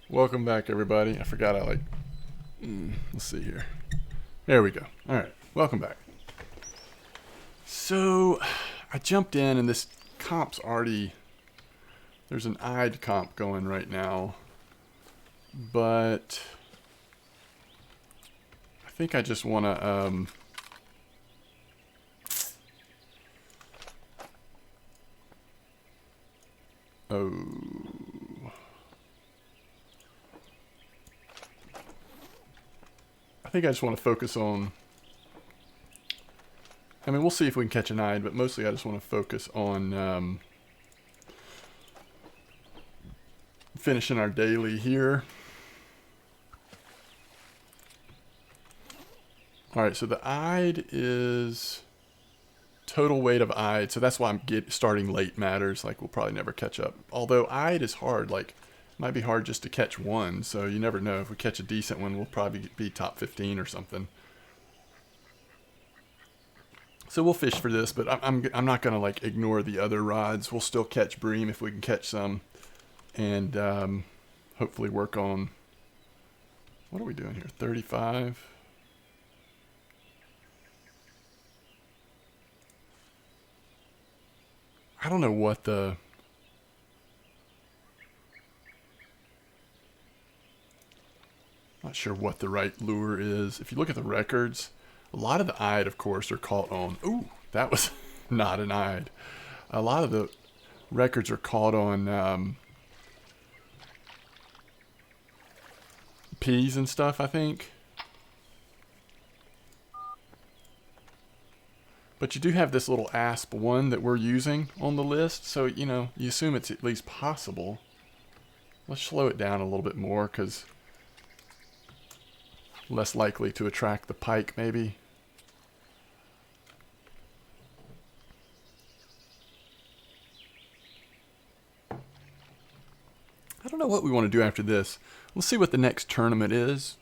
Welcome back, everybody. I forgot let's see here. There we go. All right, welcome back. So, I jumped in, and this comp's already. There's an IDE comp going right now, but I think I just want to. I think I just want to focus on. I mean, we'll see if we can catch an IDE, but mostly I just want to focus on finishing our daily here. All right, so the IDE is total weight of IDE, so that's why I'm starting late matters. Like, we'll probably never catch up. Although IDE is hard, like, it might be hard just to catch one, so you never know. If we catch a decent one, we'll probably be top 15 or something. So we'll fish for this, but I'm not gonna like ignore the other rods. We'll still catch bream if we can catch some, and hopefully work on. What are we doing here? 35. I don't know what the. Not sure what the right lure is. If you look at the records, a lot of the IDE, of course, are caught on. Ooh, that was not an IDE. A lot of the records are caught on peas and stuff, I think. But you do have this little ASP one that we're using on the list, so you know you assume it's at least possible. Let's slow it down a little bit more because less likely to attract the pike, maybe. I don't know what we want to do after this. Let's see what the next tournament is.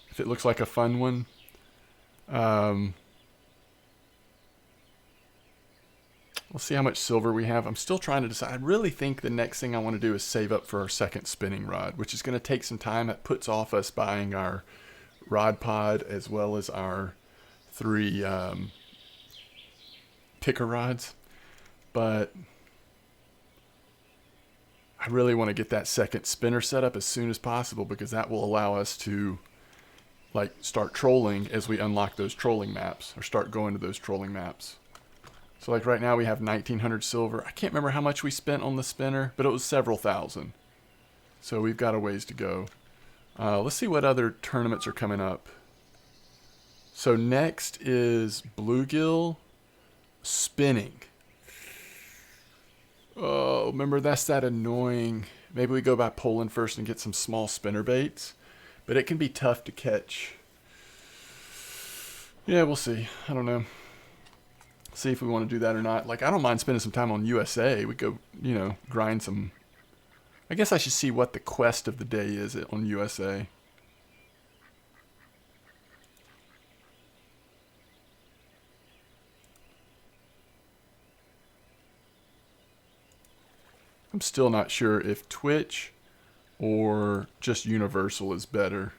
If it looks like a fun one. Let's see how much silver we have. I'm still trying to decide. I really think the next thing I want to do is save up for our second spinning rod, which is going to take some time. That puts off us buying our rod pod as well as our 3 picker rods. But I really want to get that second spinner set up as soon as possible because that will allow us to like start trolling as we unlock those trolling maps or start going to those trolling maps. So like right now we have 1900 silver. I can't remember how much we spent on the spinner, but it was several thousand. So we've got a ways to go. Let's see what other tournaments are coming up. So next is bluegill spinning. Oh, remember that's that annoying. Maybe we go by Poland first and get some small spinner baits, but it can be tough to catch. Yeah, we'll see. I don't know. See if we want to do that or not. Like, I don't mind spending some time on USA. We go, you know, grind some. I guess I should see what the quest of the day is on USA. I'm still not sure if Twitch or just Universal is better.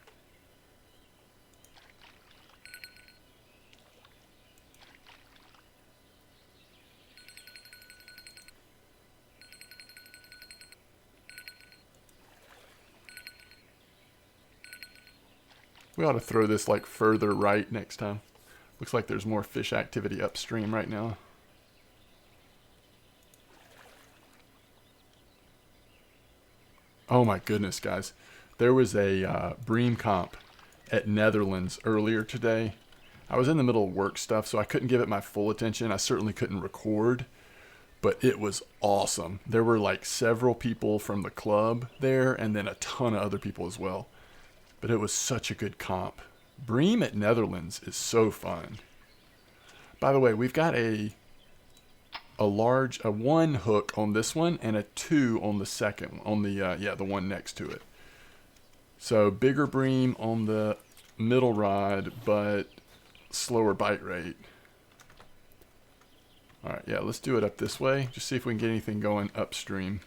We ought to throw this like further right next time. Looks like there's more fish activity upstream right now. Oh my goodness, guys. There was a bream comp at Netherlands earlier today. I was in the middle of work stuff, so I couldn't give it my full attention. I certainly couldn't record, but it was awesome. There were like several people from the club there and then a ton of other people as well. But it was such a good comp. Bream at Netherlands is so fun. By the way, we've got a 1 hook on this one and a 2 on the second one, on the one next to it. So bigger bream on the middle rod, but slower bite rate. All right, yeah, let's do it up this way. Just see if we can get anything going upstream.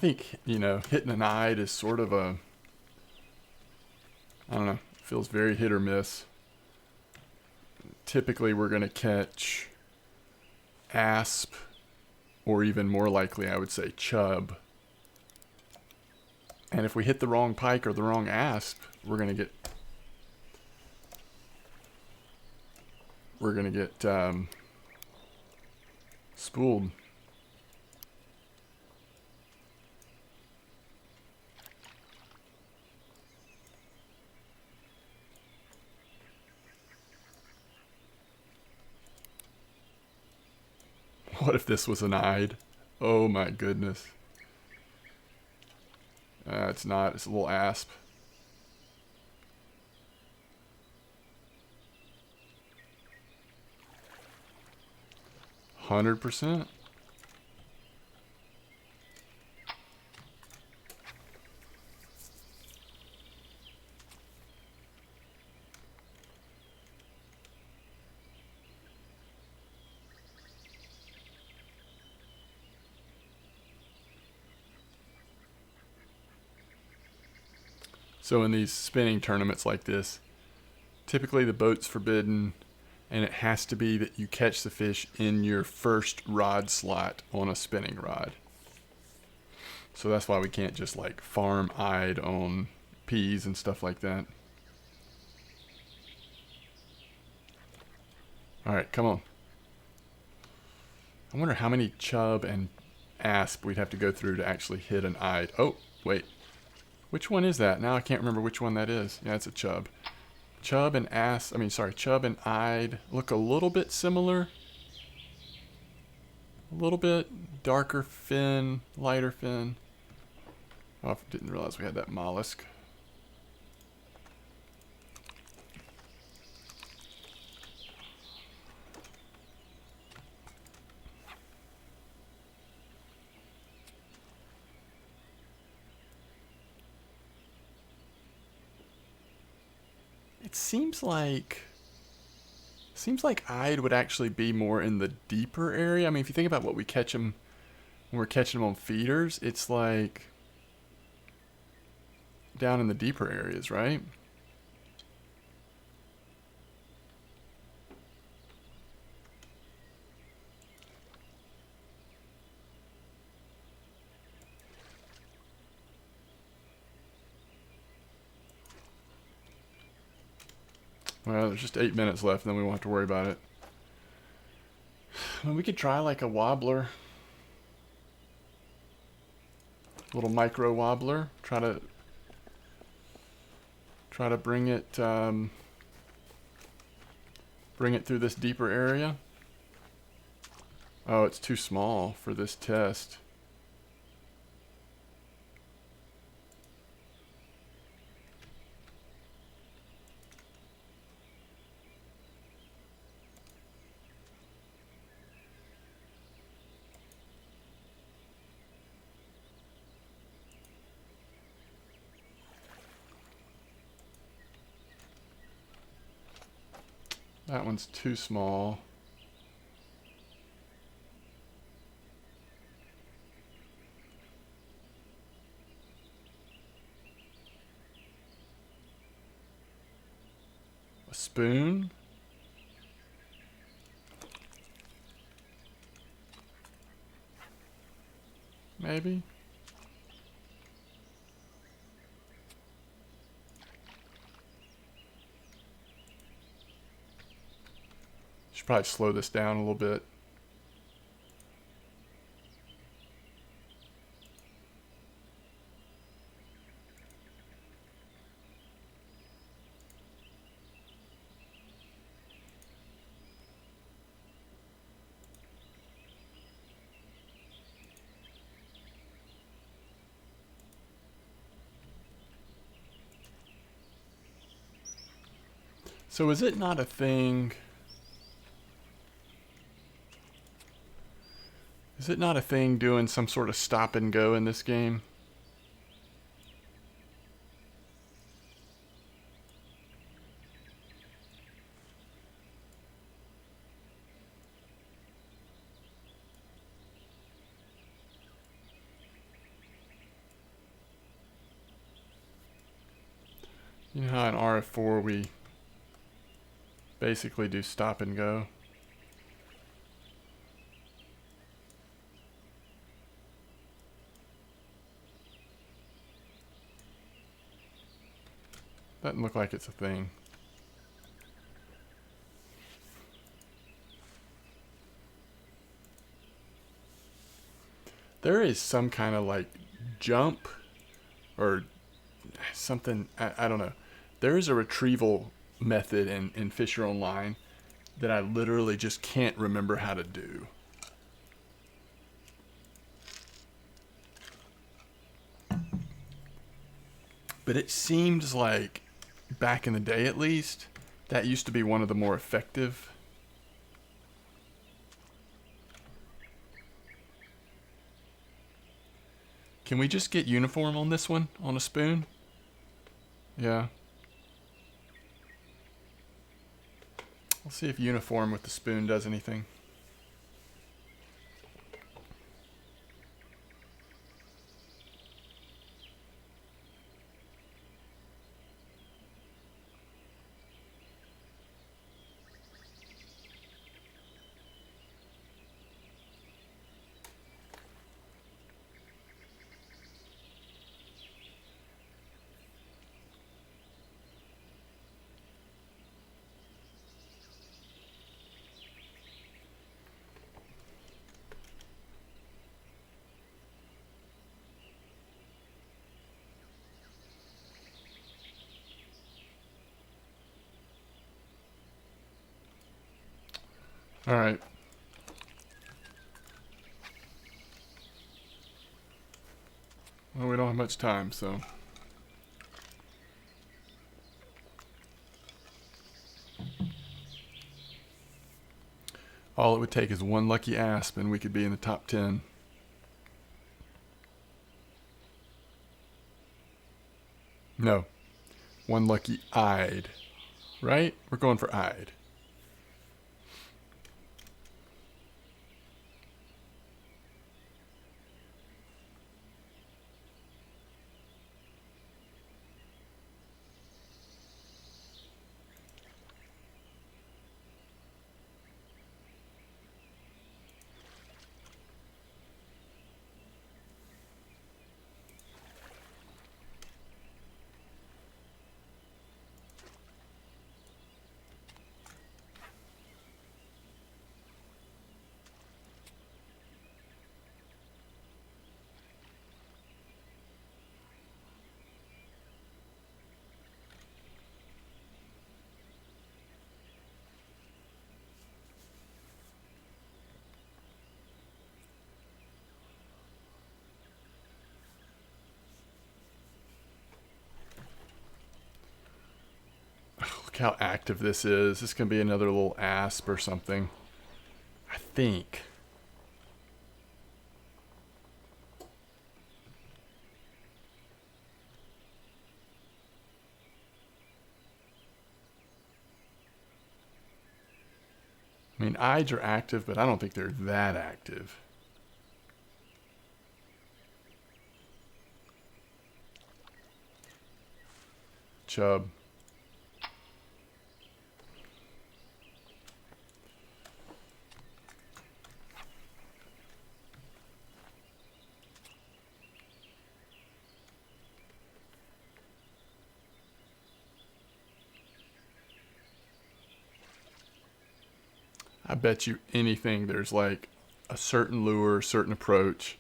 think, you know, hitting an eye is sort of a, I don't know, feels very hit or miss. Typically we're going to catch asp, or even more likely I would say chub. And if we hit the wrong pike or the wrong asp, we're going to get spooled. What if this was an eyed? Oh my goodness. It's not. It's a little asp. %. So in these spinning tournaments like this, typically the boat's forbidden, and it has to be that you catch the fish in your first rod slot on a spinning rod. So that's why we can't just like farm eyed on peas and stuff like that. Alright, come on. I wonder how many chub and asp we'd have to go through to actually hit an eyed. Oh, wait. Which one is that? Now I can't remember which one that is. Yeah, it's a chub. Chub and chub and eyed look a little bit similar. A little bit darker fin, lighter fin. Oh, I didn't realize we had that mollusk. It seems like eyed would actually be more in the deeper area. I mean, if you think about what we catch them when we're catching them on feeders, it's like down in the deeper areas, right? Well, there's just 8 minutes left, and then we won't have to worry about it. Well, we could try like a wobbler. A little micro wobbler. Try to bring it through this deeper area. Oh, it's too small for this test. That one's too small. A spoon? Maybe? Should probably slow this down a little bit. So is it not a thing? Is it not a thing doing some sort of stop and go in this game? You know how in RF4 we basically do stop and go? Doesn't look like it's a thing. There is some kind of like jump or something, I don't know. There is a retrieval method in Fisher Online that I literally just can't remember how to do. But it seems like back in the day at least, that used to be one of the more effective. Can we just get uniform on this one, on a spoon? Yeah. We'll see if uniform with the spoon does anything. All right. Well, we don't have much time, so. All it would take is one lucky asp and we could be in the top 10. No. One lucky eyed. Right? We're going for eyed. Look how active this is. This can be another little asp or something. I think. I mean, eyes are active, but I don't think they're that active. Chub. I bet you anything there's like a certain lure, a certain approach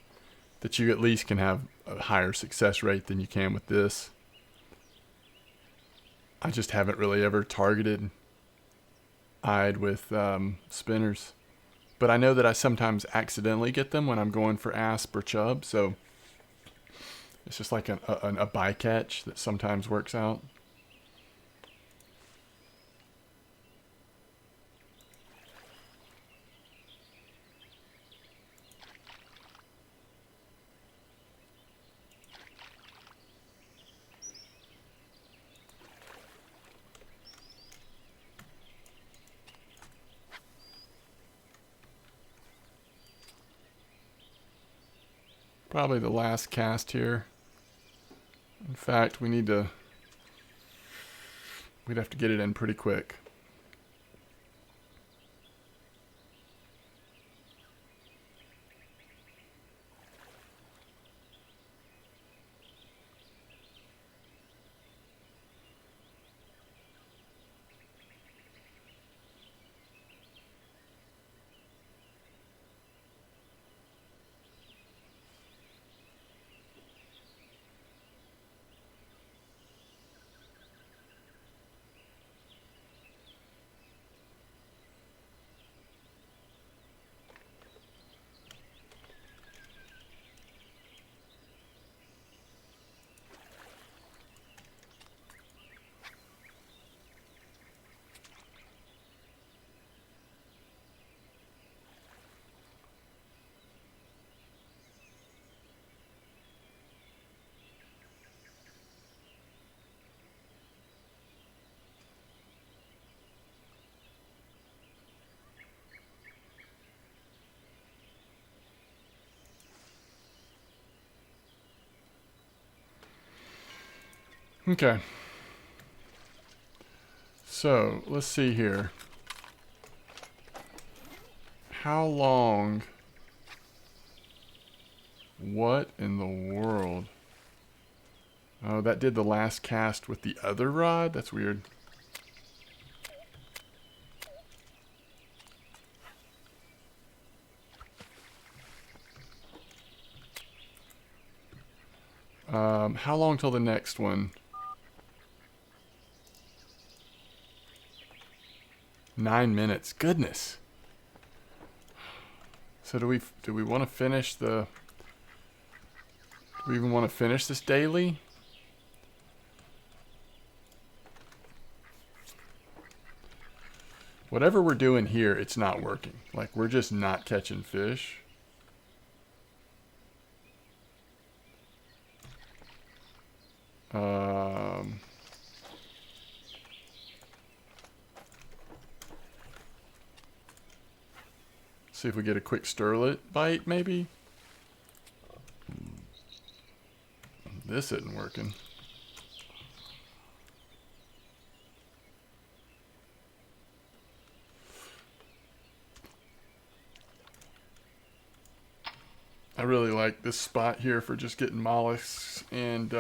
that you at least can have a higher success rate than you can with this. I just haven't really ever targeted eyed with spinners. But I know that I sometimes accidentally get them when I'm going for asp or chub, so it's just like a bycatch that sometimes works out. Probably the last cast here. In fact, we need to We'd have to get it in pretty quick. Okay. So, let's see here. How long? What in the world? Oh, that did the last cast with the other rod? That's weird. How long till the next one? 9 minutes. Goodness. So do we want to finish the... Do we even want to finish this daily? Whatever we're doing here, it's not working. Like, we're just not catching fish. See if we get a quick sterlet bite, maybe? This isn't working. I really like this spot here for just getting mollusks and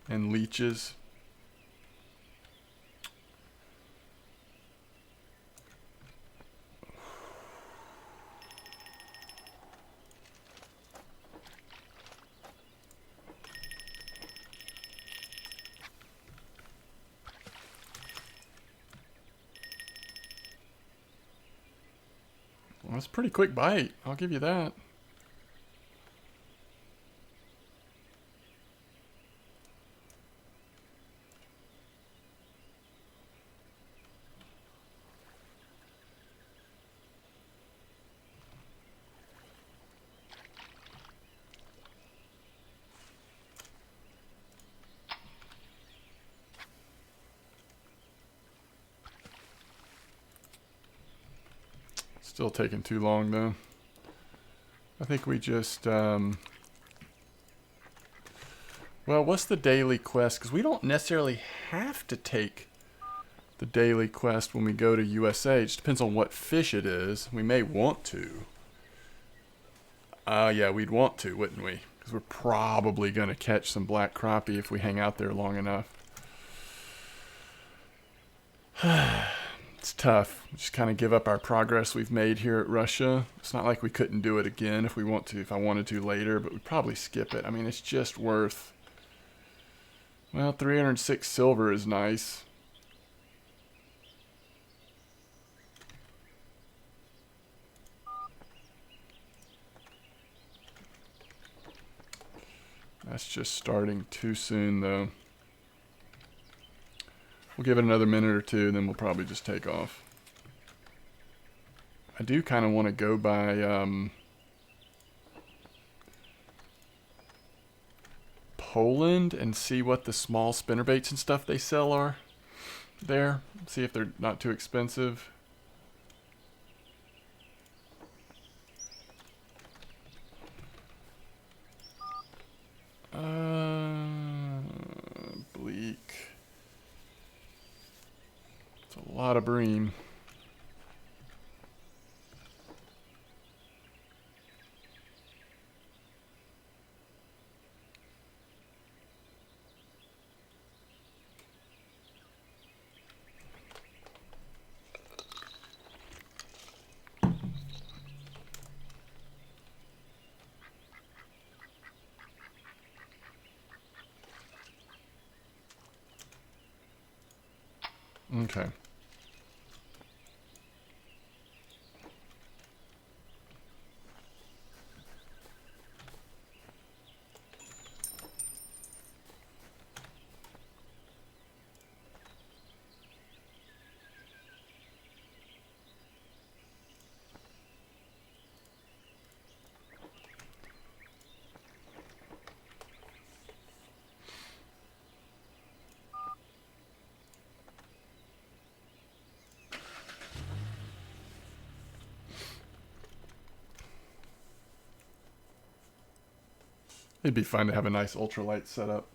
leeches. Well, that's a pretty quick bite. I'll give you that. Still taking too long, though. I think we just... well, what's the daily quest? Because we don't necessarily have to take the daily quest when we go to USA. It just depends on what fish it is. We may want to. Yeah, we'd want to, wouldn't we? Because we're probably going to catch some black crappie if we hang out there long enough. It's tough. We just kind of give up our progress we've made here at Russia. It's not like we couldn't do it again if we want to, if I wanted to later, but we'd probably skip it. I mean, it's just worth... Well, 306 silver is nice. That's just starting too soon, though. We'll give it another minute or two, then we'll probably just take off. I do kind of want to go by Poland and see what the small spinnerbaits and stuff they sell are there. See if they're not too expensive. lot of bream. Okay. It'd be fun to have a nice ultralight setup.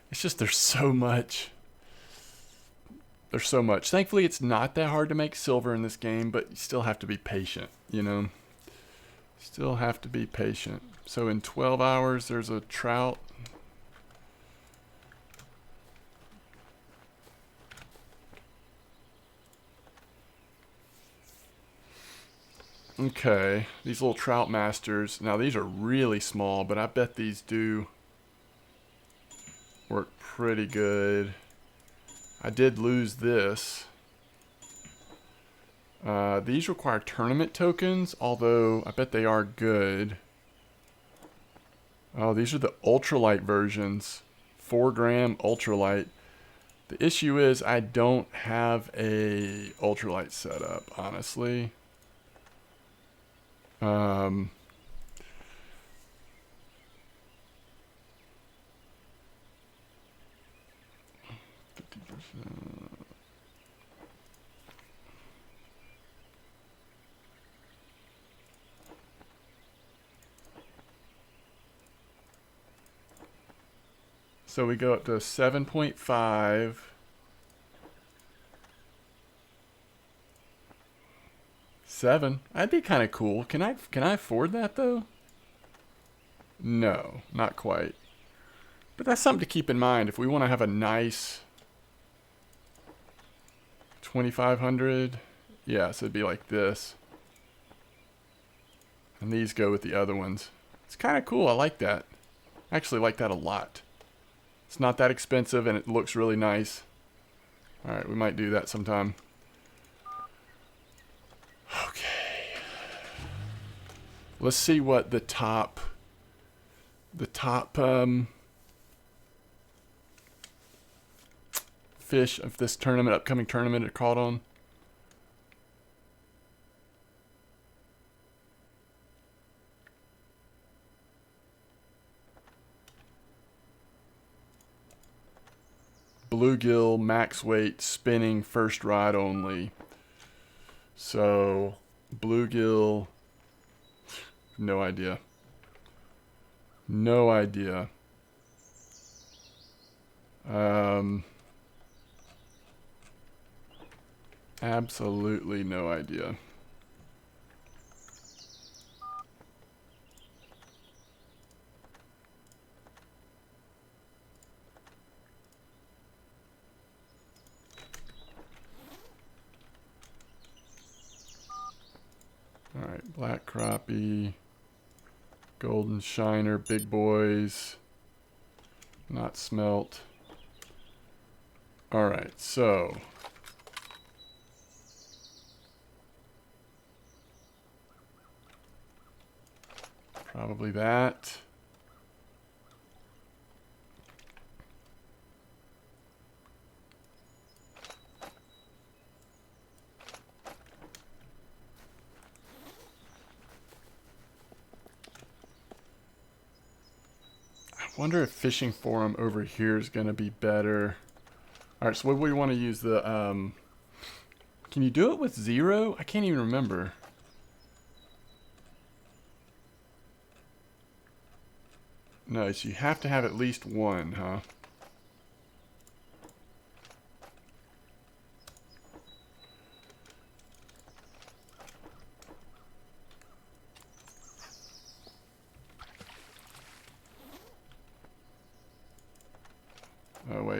It's just there's so much. There's so much. Thankfully, it's not that hard to make silver in this game, but you still have to be patient, you know? Still have to be patient. So in 12 hours, there's a trout. Okay, these little trout masters. Now these are really small, but I bet these do work pretty good. I did lose this. These require tournament tokens, although I bet they are good. Oh, these are the ultralight versions. 4 gram ultralight. The issue is I don't have a ultralight setup, honestly. 50%. So we go up to 7.5. That'd be kind of cool. Can I afford that though? No, not quite. But that's something to keep in mind if we want to have a nice 2500. Yeah, so it'd be like this. And these go with the other ones. It's kind of cool. I like that. I actually like that a lot. It's not that expensive and it looks really nice. All right, we might do that sometime. Okay. Let's see what the top fish of this tournament, upcoming tournament, are caught on. Bluegill, max weight, spinning, first ride only. So, bluegill, no idea. No idea. Absolutely no idea. Alright, black crappie, golden shiner, big boys, not smelt. Alright, so probably that. I wonder if fishing forum over here is going to be better. Alright, so what do we want to use? The can you do it with 0? I can't even remember. No, so you have to have at least 1, huh?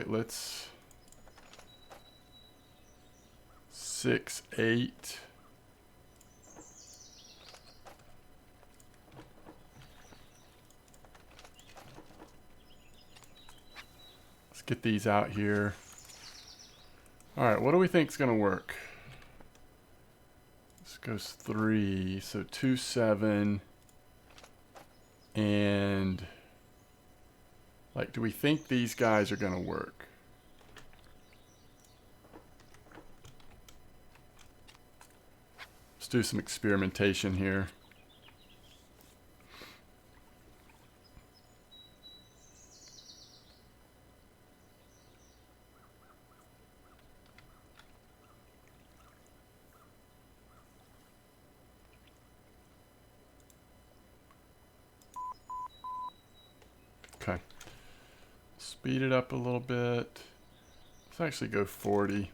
right, let's 6, 8. Let's get these out here. All right, what do we think is going to work? This goes 3, so 2, 7, and like, do we think these guys are going to work? Let's do some experimentation here. Okay. Speed it up a little bit. Let's actually go 40.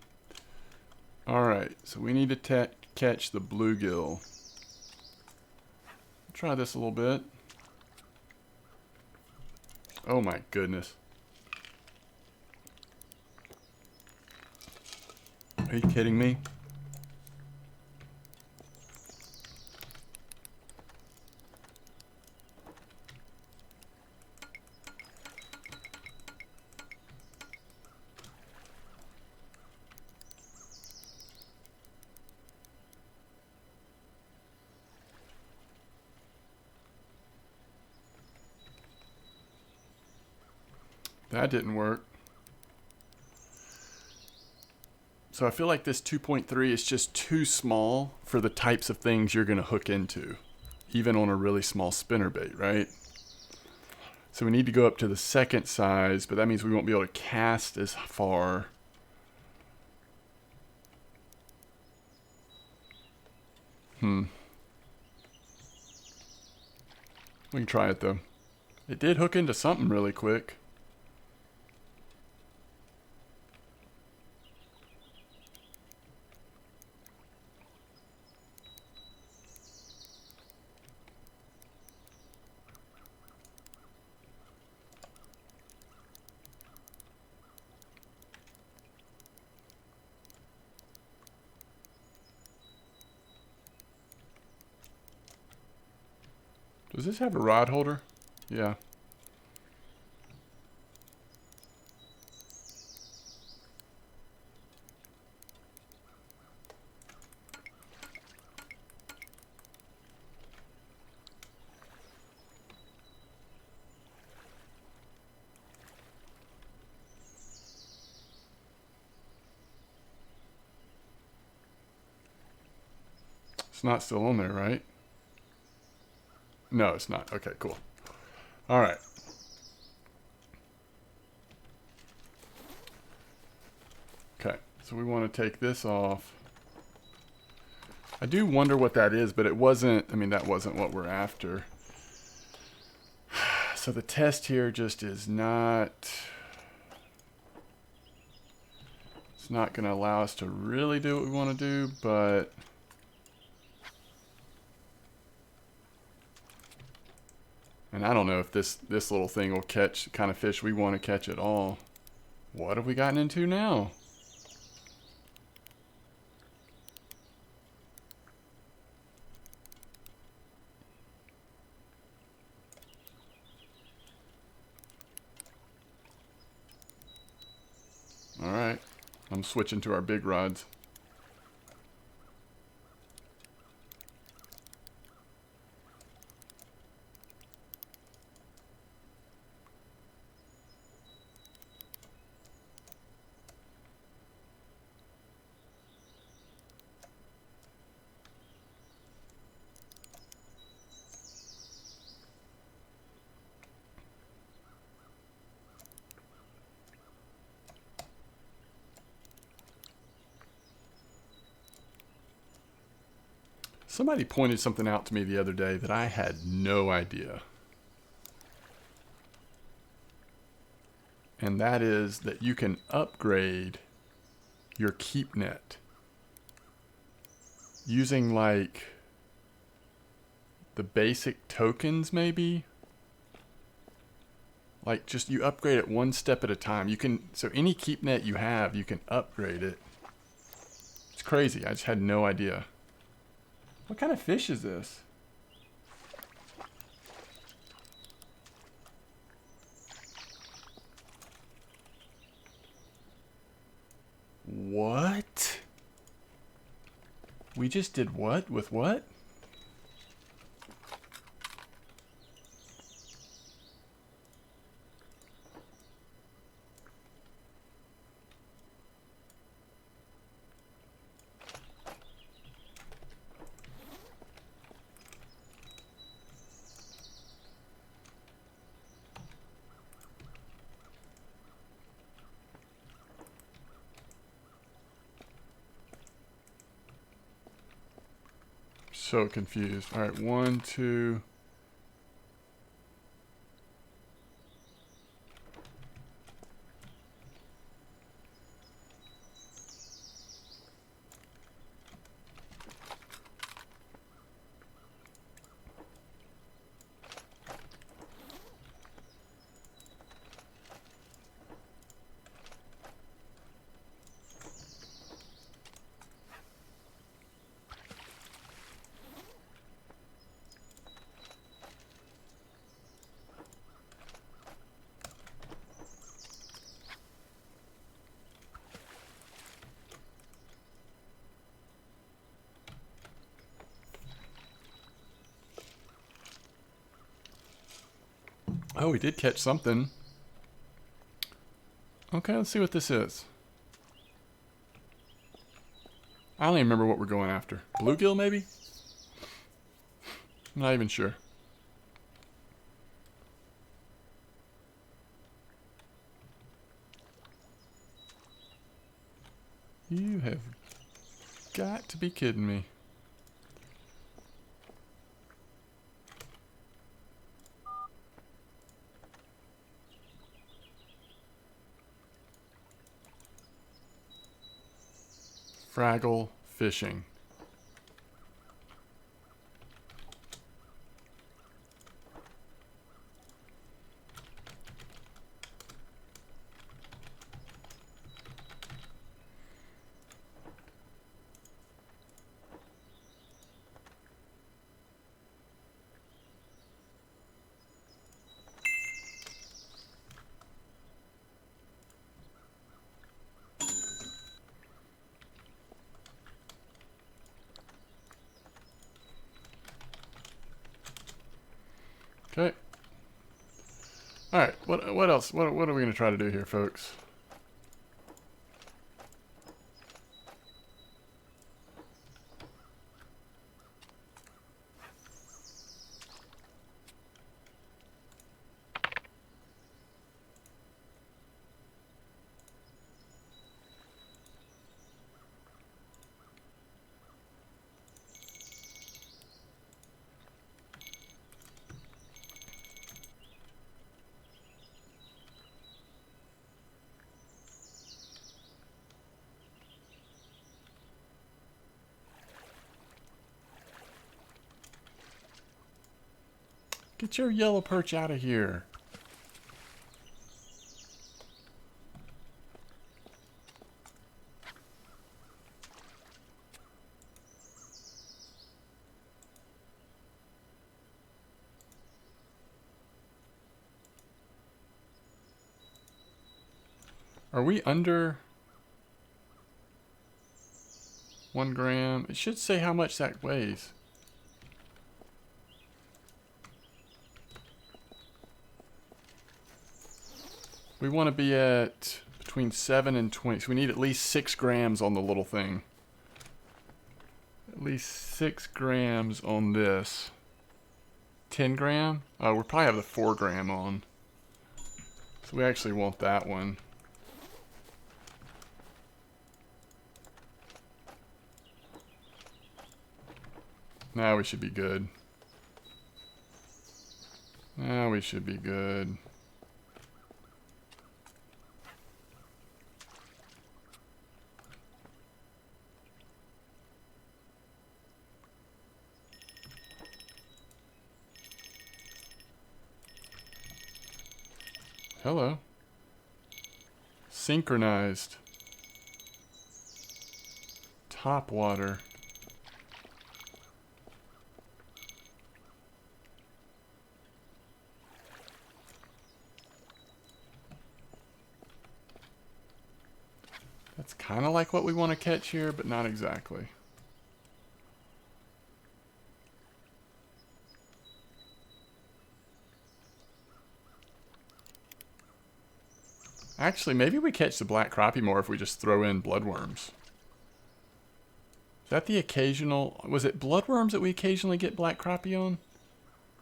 All right, so we need to catch the bluegill. Try this a little bit. Oh my goodness. Are you kidding me? That didn't work. So I feel like this 2.3 is just too small for the types of things you're going to hook into, even on a really small spinnerbait, right? So we need to go up to the second size, but that means we won't be able to cast as far. We can try it though. It did hook into something really quick. Does this have a rod holder? Yeah. It's not still on there, right? No, it's not. Okay, cool. All right. Okay, so we want to take this off. I do wonder what that is, but it wasn't, I mean, that wasn't what we're after. So the test here just is not, it's not going to allow us to really do what we want to do, but and I don't know if this little thing will catch the kind of fish we want to catch at all. What have we gotten into now? All right, I'm switching to our big rods. Somebody pointed something out to me the other day that I had no idea. And that is that you can upgrade your keep net using like the basic tokens maybe. Like, just you upgrade it one step at a time. You can, so any keep net you have, you can upgrade it. It's crazy. I just had no idea. What kind of fish is this? What? We just did what? With what? So confused. All right, 1, 2. Oh, we did catch something. Okay, let's see what this is. I don't even remember what we're going after. Bluegill, maybe? I'm not even sure. You have got to be kidding me. Fraggle fishing. Okay. All right. What else? What are we going to try to do here, folks? Get your yellow perch out of here. Are we under 1 gram? It should say how much that weighs. We want to be at between 7 and 20. So we need at least 6 grams on the little thing. At least 6 grams on this. 10 gram? Oh, we probably have the 4 gram on. So we actually want that one. Now we should be good. Now we should be good. Hello. Synchronized. Top water. That's kind of like what we want to catch here, but not exactly. Actually, maybe we catch the black crappie more if we just throw in bloodworms. Is that the occasional... Was it bloodworms that we occasionally get black crappie on?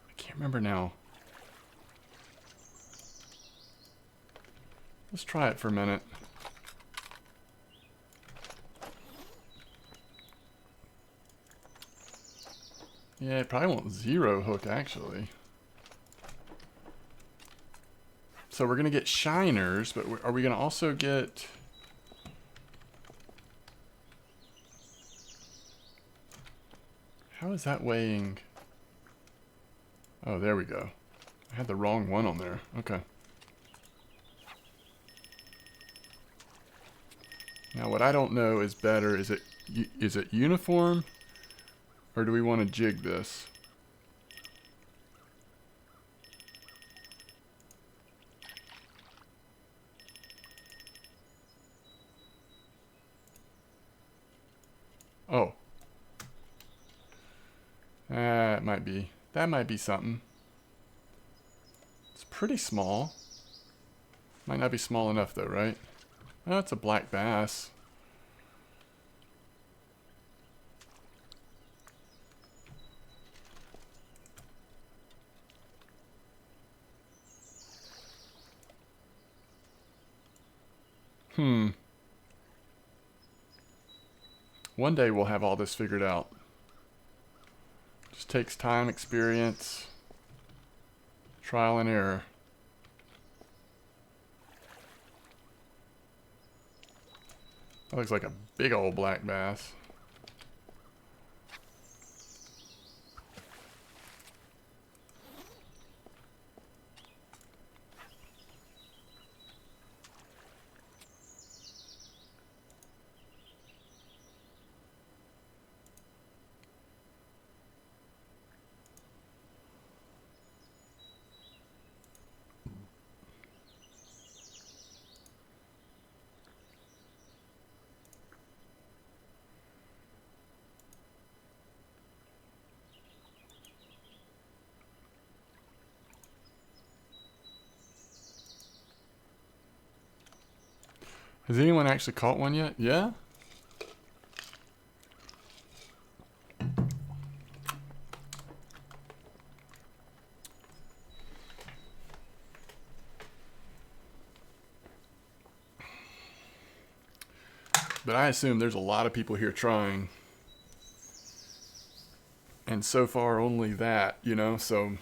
I can't remember now. Let's try it for a minute. Yeah, it probably won't zero hook, actually. So we're going to get shiners, but are we going to also get... How is that weighing? Oh, there we go. I had the wrong one on there. Okay. Now what I don't know is better. Is it uniform? Or do we want to jig this? Oh. That might be. That might be something. It's pretty small. Might not be small enough though, right? Oh, it's a black bass. One day we'll have all this figured out. Just takes time, experience, trial and error. That looks like a big old black bass. Has anyone actually caught one yet? Yeah? But I assume there's a lot of people here trying. And so far only that, you know, so...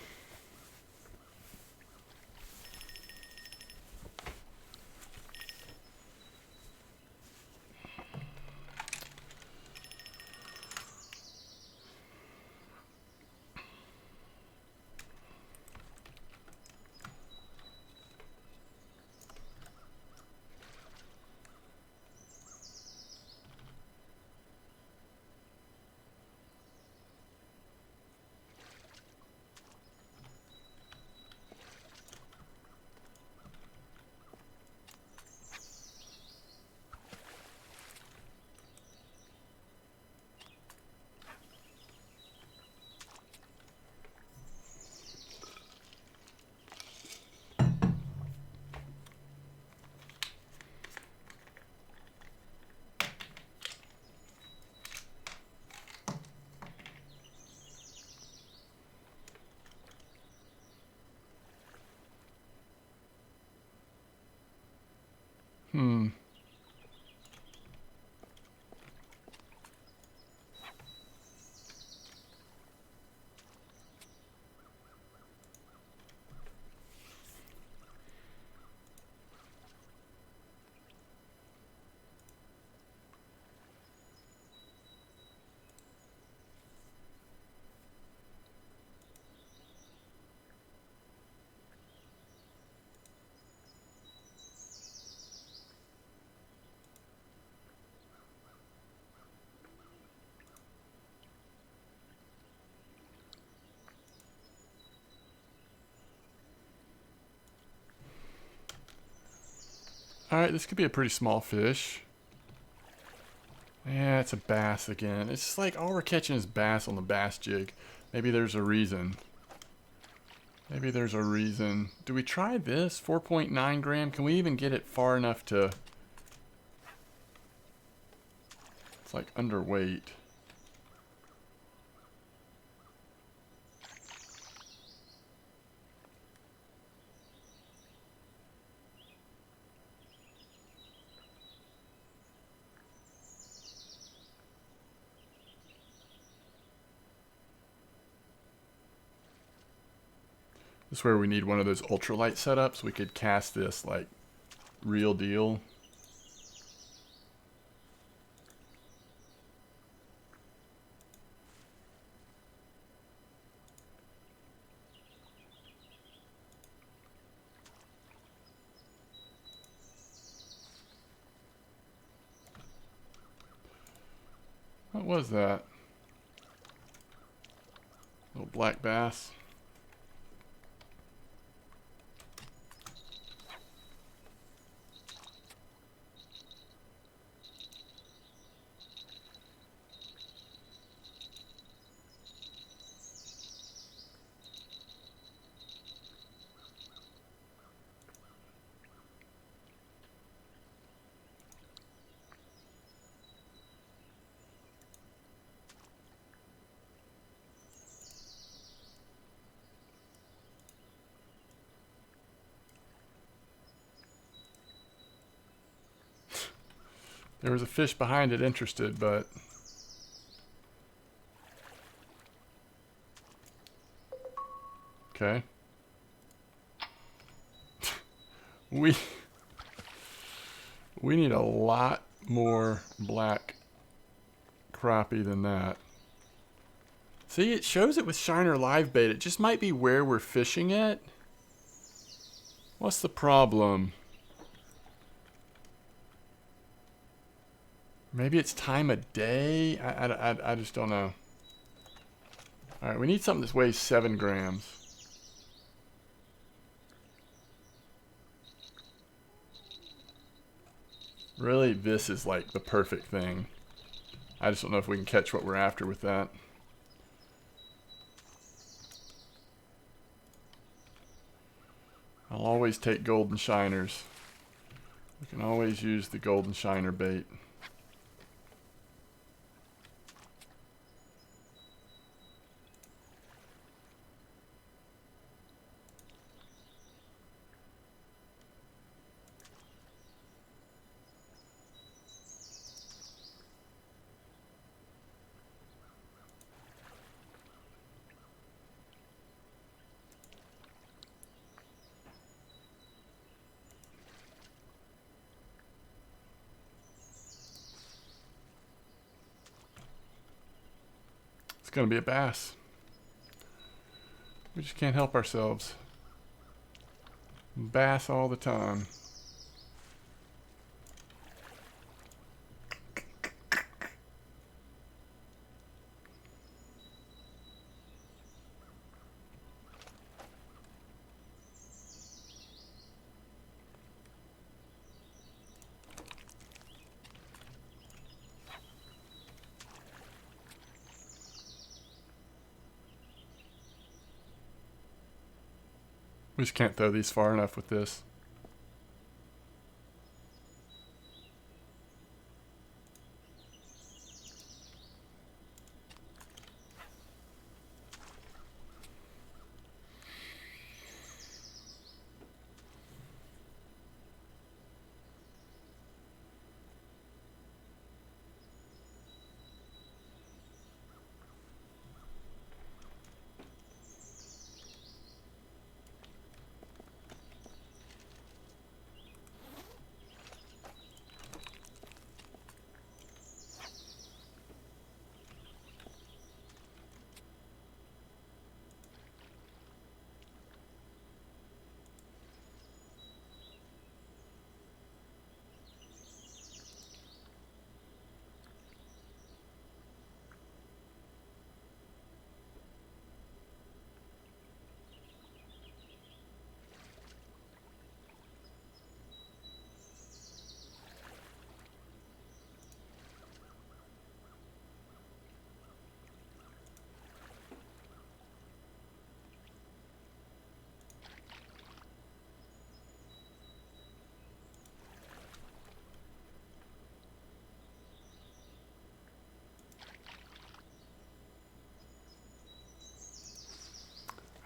Alright, this could be a pretty small fish. Yeah, it's a bass again. It's just like all we're catching is bass on the bass jig. Maybe there's a reason. Maybe there's a reason. Do we try this? 4.9 gram? Can we even get it far enough to... It's like underweight. This is where we need one of those ultralight setups. We could cast this like real deal. What was that? Little black bass. There was a fish behind it interested, but... Okay. We need a lot more black crappie than that. See, it shows it with Shiner live bait. It just might be where we're fishing it. What's the problem? Maybe it's time of day? I just don't know. Alright, we need something that weighs 7 grams. Really, this is like the perfect thing. I just don't know if we can catch what we're after with that. I'll always take golden shiners. We can always use the golden shiner bait. It's gonna be a bass. We just can't help ourselves. Bass all the time. We just can't throw these far enough with this.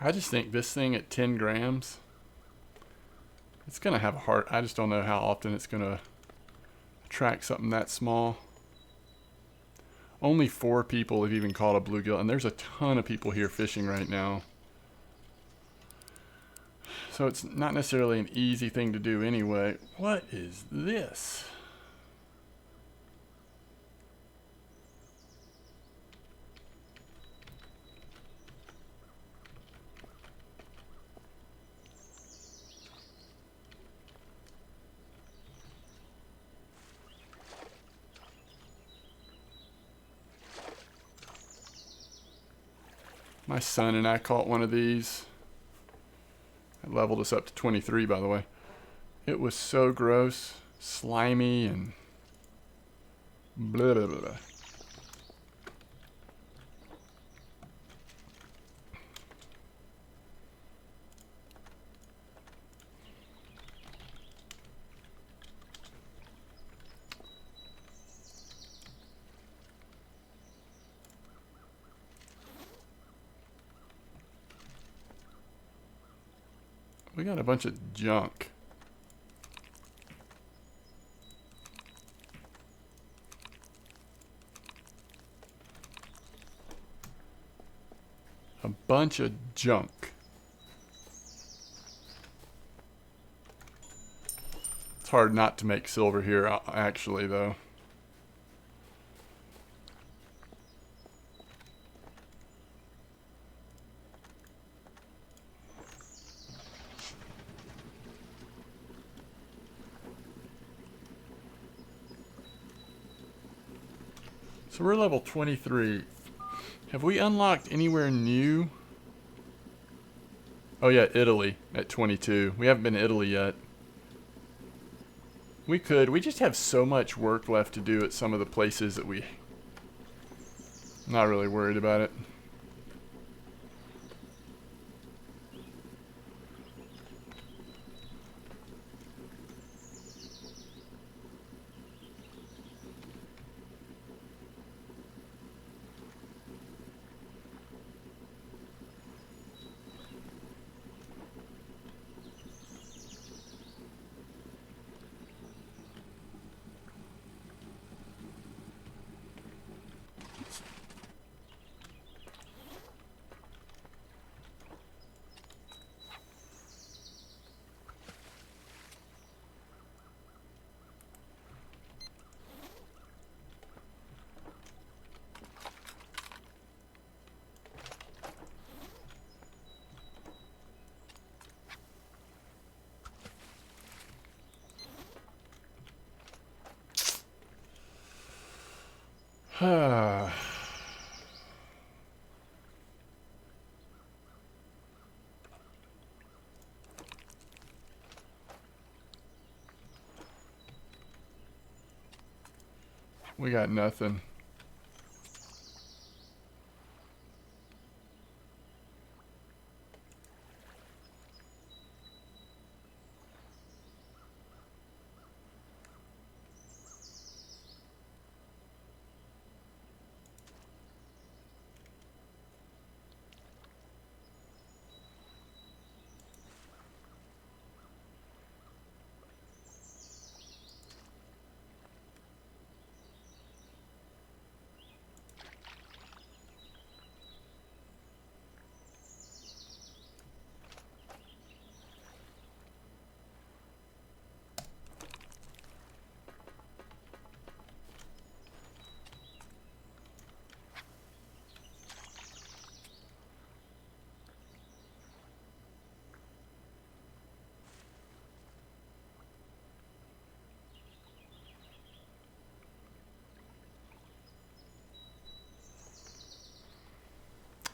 I just think this thing at 10 grams, it's going to have a heart. I just don't know how often it's going to attract something that small. Only 4 people have even caught a bluegill, and there's a ton of people here fishing right now. So it's not necessarily an easy thing to do anyway. What is this? My son and I caught one of these. It leveled us up to 23, by the way. It was so gross, slimy, and blah, blah, blah. We got a bunch of junk. A bunch of junk. It's hard not to make silver here, actually, though. So we're level 23. Have we unlocked anywhere new? Oh yeah, Italy at 22. We haven't been to Italy yet. We could. We just have so much work left to do at some of the places that I'm not really worried about it. We got nothing.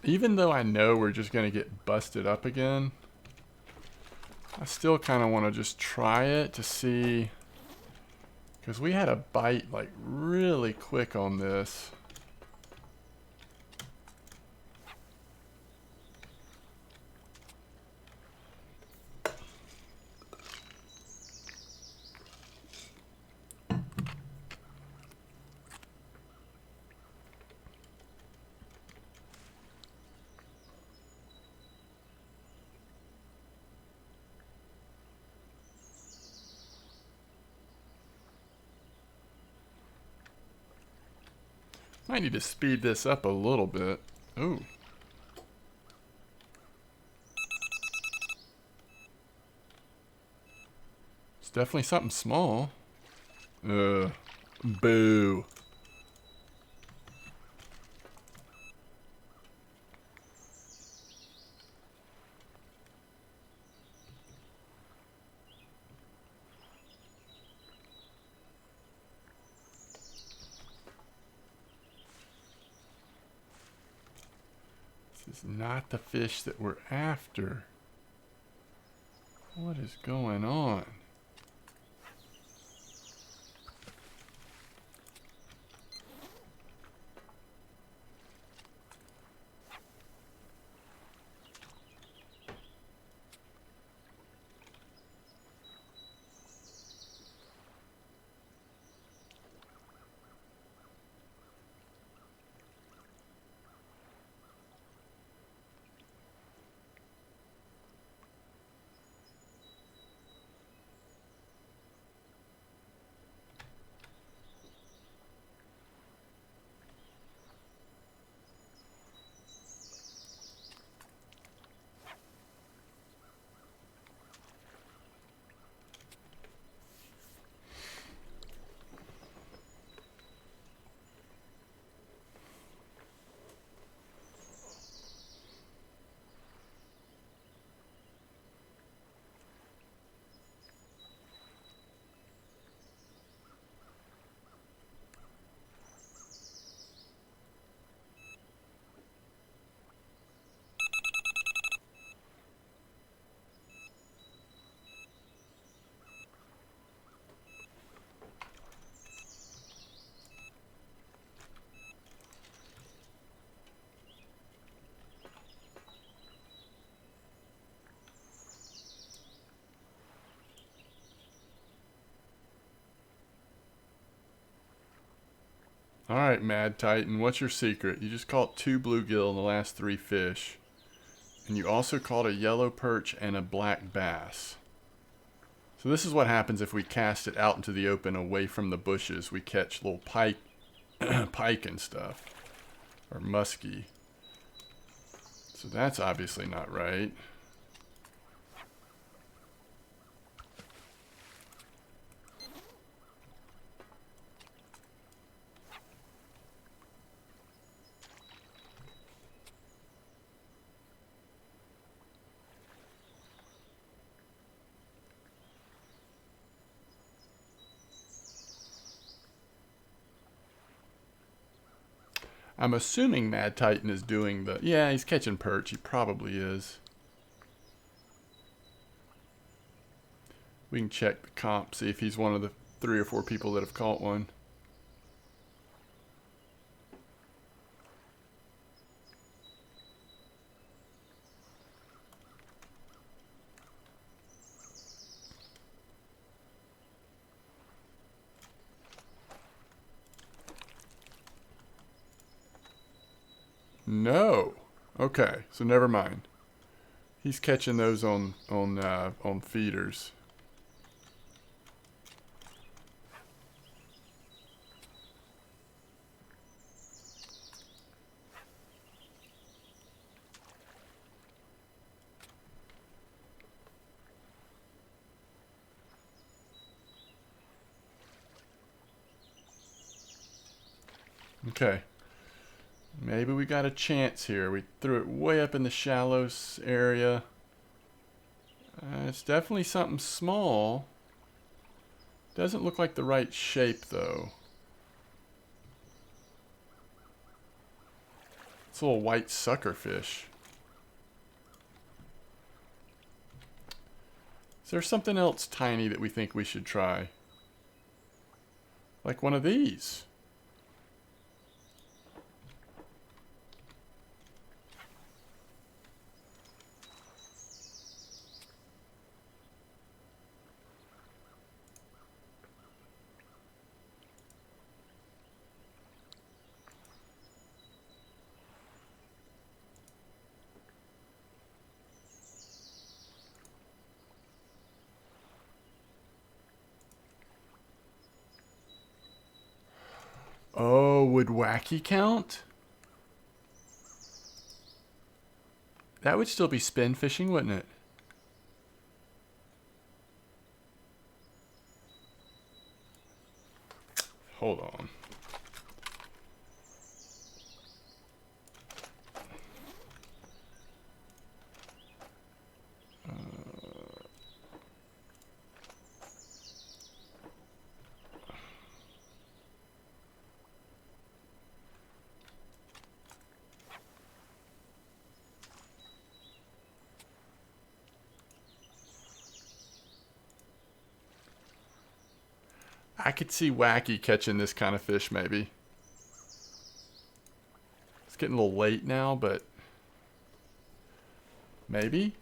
Even though I know we're just going to get busted up again, I still kind of want to just try it to see, because we had a bite like really quick on this. Might need to speed this up a little bit. Ooh. It's definitely something small. Boo. This is not the fish that we're after. What is going on? Alright, Mad Titan, what's your secret? You just caught 2 bluegill in the last 3 fish. And you also caught a yellow perch and a black bass. So this is what happens if we cast it out into the open away from the bushes. We catch little pike, pike and stuff. Or muskie. So that's obviously not right. I'm assuming Mad Titan is doing the... Yeah, he's catching perch. He probably is. We can check the comp, see if he's one of the 3 or 4 people that have caught one. No. Okay, so never mind. He's catching those on feeders. Okay. Maybe we got a chance here. We threw it way up in the shallows area. It's definitely something small. Doesn't look like the right shape, though. It's a little white suckerfish. Is there something else tiny that we think we should try? Like one of these. Oh, Oh, would wacky count? That would still be spin fishing, wouldn't it? Hold on. I could see wacky catching this kind of fish, maybe. It's getting a little late now, but maybe.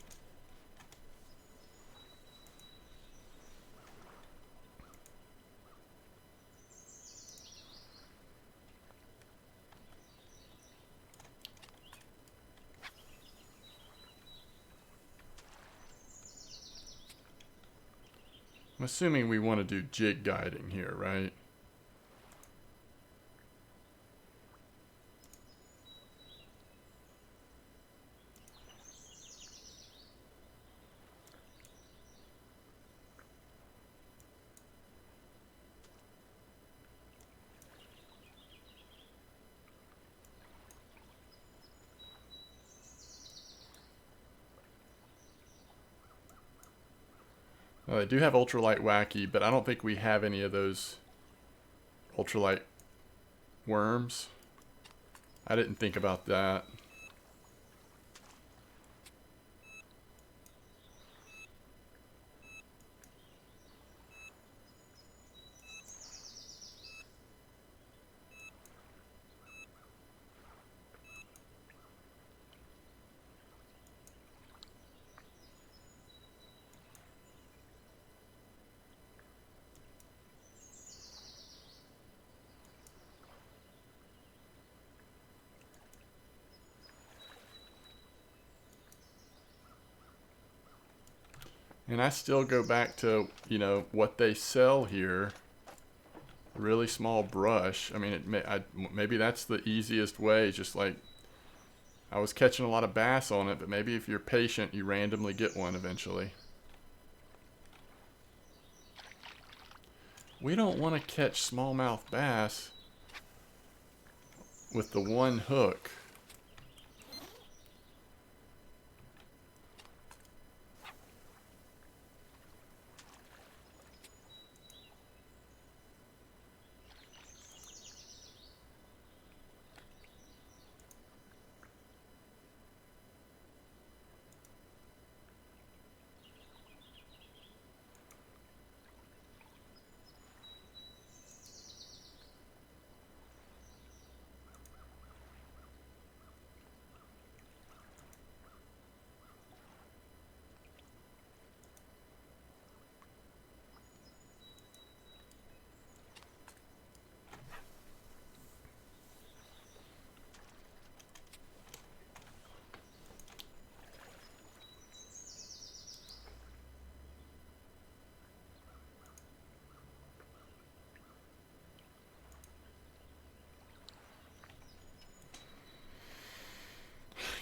I'm assuming we want to do jig guiding here, right? Well, they do have ultralight wacky, but I don't think we have any of those ultralight worms. I didn't think about that. And I still go back to, you know, what they sell here. Really small brush. I mean, maybe that's the easiest way. Just like, I was catching a lot of bass on it, but maybe if you're patient, you randomly get one eventually. We don't want to catch smallmouth bass with the one hook.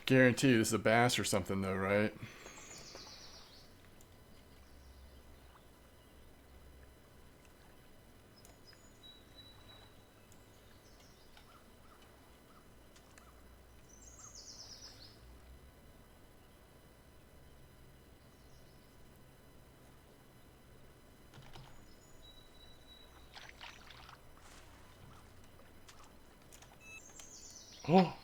Guarantee you this is a bass or something though, right? Oh.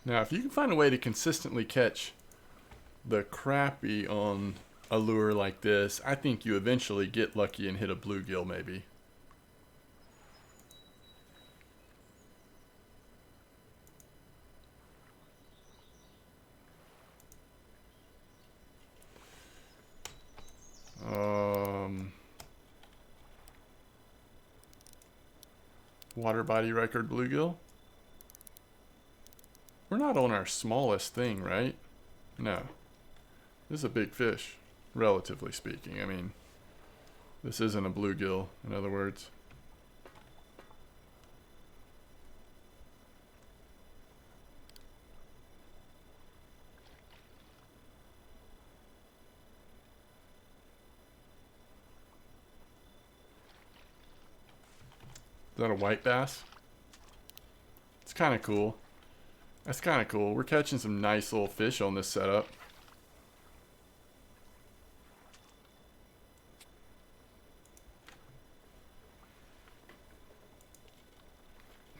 Now, if you can find a way to consistently catch the crappie on a lure like this, I think you eventually get lucky and hit a bluegill maybe. Water body record bluegill. We're not on our smallest thing, right? No. This is a big fish, relatively speaking. I mean, this isn't a bluegill, in other words. Is that a white bass? It's kind of cool. That's kind of cool. We're catching some nice little fish on this setup.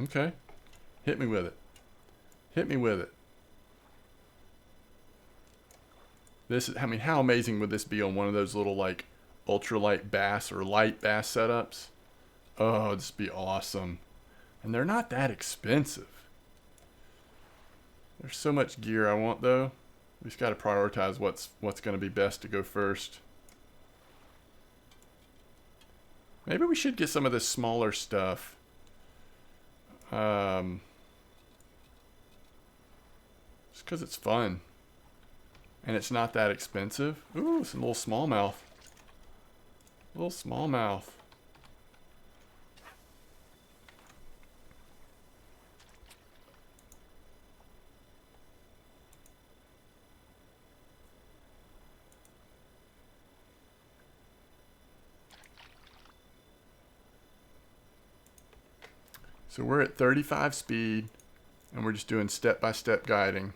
Okay. Hit me with it. Hit me with it. This is, I mean, how amazing would this be on one of those little like ultralight bass or light bass setups? Oh, this would be awesome. And they're not that expensive. There's so much gear I want though. We just got to prioritize what's going to be best to go first. Maybe we should get some of this smaller stuff. Just because it's fun. And it's not that expensive. Ooh, some little smallmouth. Little smallmouth. So we're at 35 speed, and we're just doing step-by-step guiding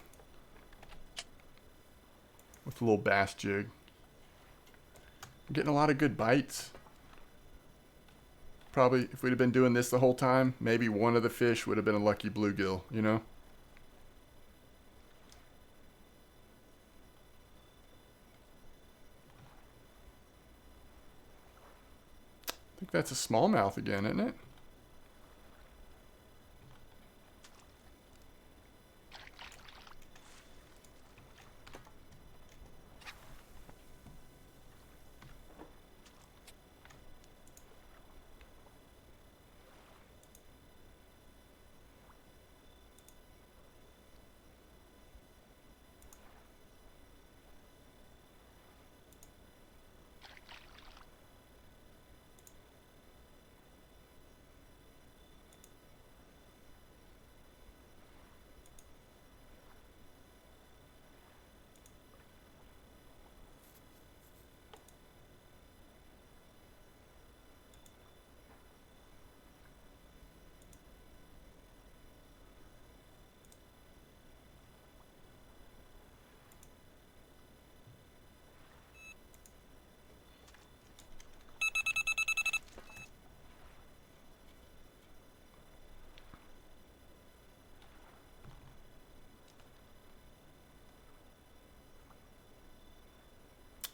with a little bass jig. I'm getting a lot of good bites. Probably, if we'd have been doing this the whole time, maybe one of the fish would have been a lucky bluegill, you know? I think that's a smallmouth again, isn't it?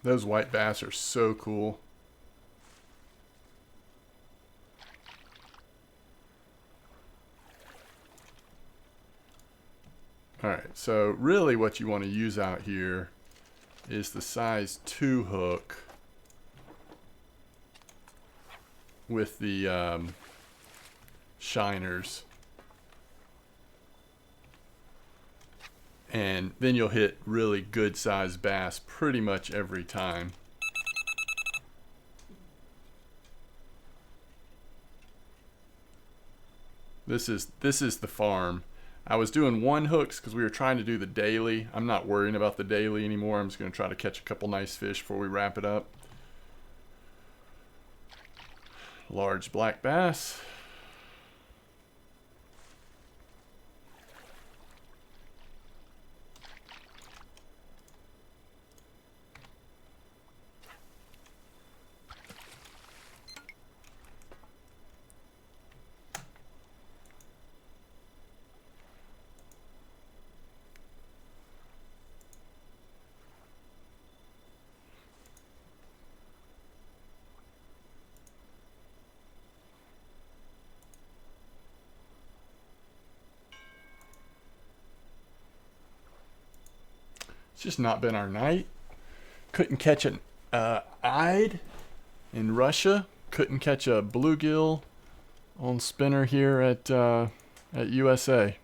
Those white bass are so cool. Alright, so really what you want to use out here is the size 2 hook with the shiners. And then you'll hit really good sized bass pretty much every time. This is the farm. I was doing 1 hooks because we were trying to do the daily. I'm not worrying about the daily anymore. I'm just going to try to catch a couple nice fish before we wrap it up. Large black bass. just not been our night. Couldn't catch an Ide in Russia. Couldn't catch a bluegill on spinner here at USA.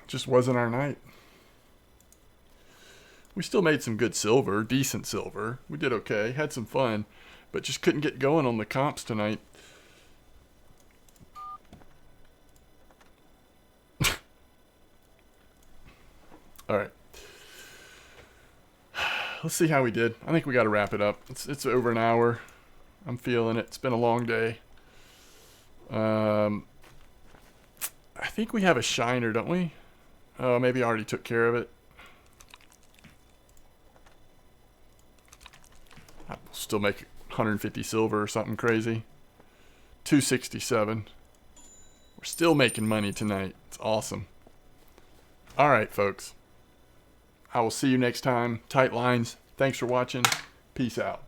Just wasn't our night. We still made some good silver, decent silver. We did okay, had some fun, but just couldn't get going on the comps tonight. All right. Let's see how we did. I think we got to wrap it up. It's over an hour. I'm feeling it. It's been a long day. I think we have a shiner, don't we? Oh, maybe I already took care of it. I'll still make 150 silver or something crazy. 267. We're still making money tonight. It's awesome. All right, folks. I will see you next time. Tight lines. Thanks for watching. Peace out.